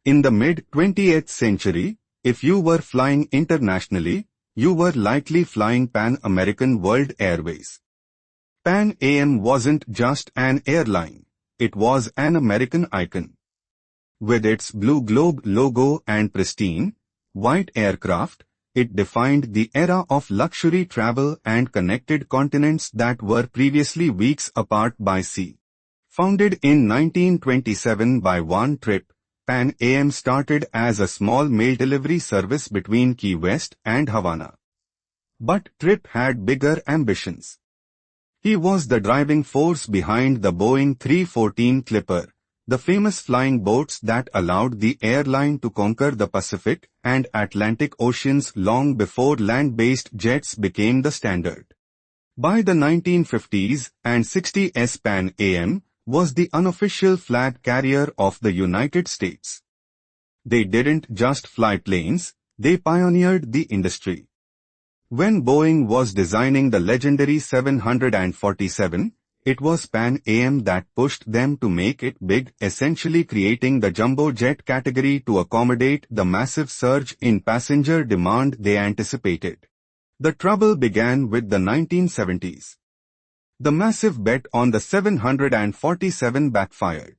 In the mid-20th century, if you were flying internationally, you were likely flying Pan-American World Airways. Pan Am wasn't just an airline, it was an American icon. With its blue globe logo and pristine, white aircraft, it defined the era of luxury travel and connected continents that were previously weeks apart by sea. Founded in 1927 by one Trip, Pan Am started as a small mail delivery service between Key West and Havana. But Trip had bigger ambitions. He was the driving force behind the Boeing 314 Clipper, the famous flying boats that allowed the airline to conquer the Pacific and Atlantic Oceans long before land-based jets became the standard. By the 1950s and 60s, Pan Am was the unofficial flag carrier of the United States. They didn't just fly planes, they pioneered the industry. When Boeing was designing the legendary 747, it was Pan Am that pushed them to make it big, essentially creating the jumbo jet category to accommodate the massive surge in passenger demand they anticipated. The trouble began with the 1970s. The massive bet on the 747 backfired.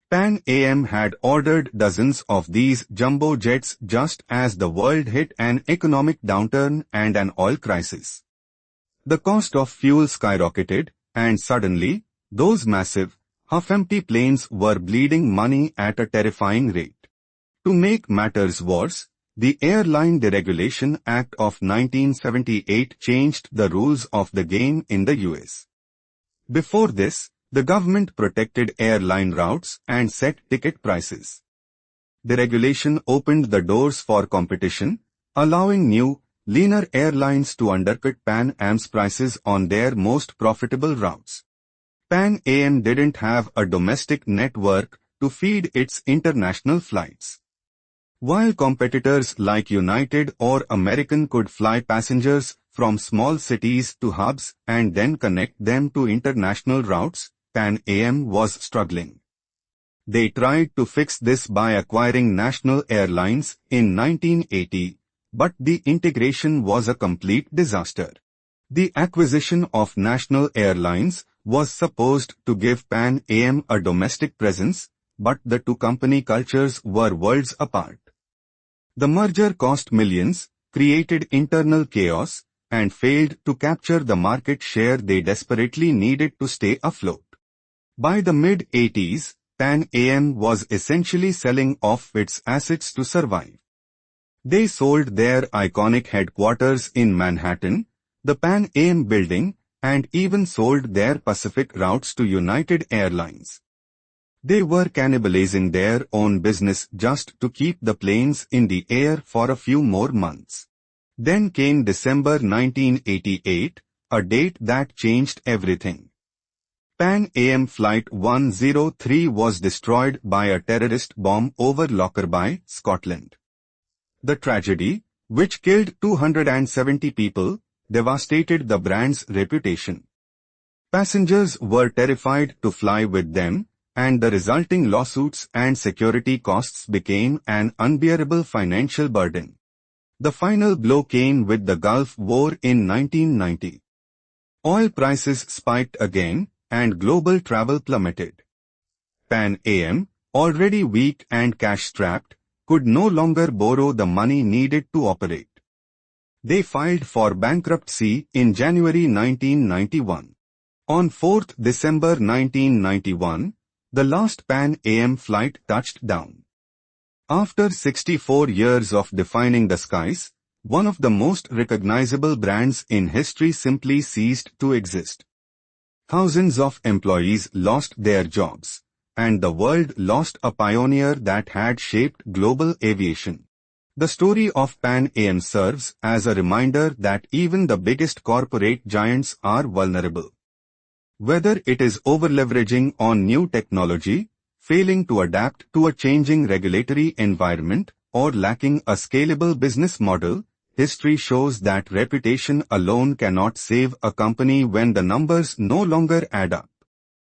Pan Am had ordered dozens of these jumbo jets just as the world hit an economic downturn and an oil crisis. The cost of fuel skyrocketed, and suddenly, those massive, half-empty planes were bleeding money at a terrifying rate. To make matters worse, the Airline Deregulation Act of 1978 changed the rules of the game in the US. Before this, the government protected airline routes and set ticket prices. Deregulation opened the doors for competition, allowing new, leaner airlines to undercut Pan Am's prices on their most profitable routes. Pan Am didn't have a domestic network to feed its international flights. While competitors like United or American could fly passengers from small cities to hubs and then connect them to international routes, Pan Am was struggling. They tried to fix this by acquiring national airlines in 1980, but the integration was a complete disaster. The acquisition of national airlines was supposed to give Pan Am a domestic presence, but the two company cultures were worlds apart. The merger cost millions, created internal chaos, and failed to capture the market share they desperately needed to stay afloat. By the mid-80s, Pan Am was essentially selling off its assets to survive. They sold their iconic headquarters in Manhattan, the Pan Am building, and even sold their Pacific routes to United Airlines. They were cannibalizing their own business just to keep the planes in the air for a few more months. Then came December 1988, a date that changed everything. Pan Am Flight 103 was destroyed by a terrorist bomb over Lockerbie, Scotland. The tragedy, which killed 270 people, devastated the brand's reputation. Passengers were terrified to fly with them, and the resulting lawsuits and security costs became an unbearable financial burden. The final blow came with the Gulf War in 1990. Oil prices spiked again, and global travel plummeted. Pan Am, already weak and cash-strapped, could no longer borrow the money needed to operate. They filed for bankruptcy in January 1991. On 4th December 1991, the last Pan Am flight touched down. After 64 years of defining the skies, one of the most recognizable brands in history simply ceased to exist. Thousands of employees lost their jobs, and the world lost a pioneer that had shaped global aviation. The story of Pan Am serves as a reminder that even the biggest corporate giants are vulnerable. Whether it is over-leveraging on new technology, failing to adapt to a changing regulatory environment, or lacking a scalable business model, history shows that reputation alone cannot save a company when the numbers no longer add up.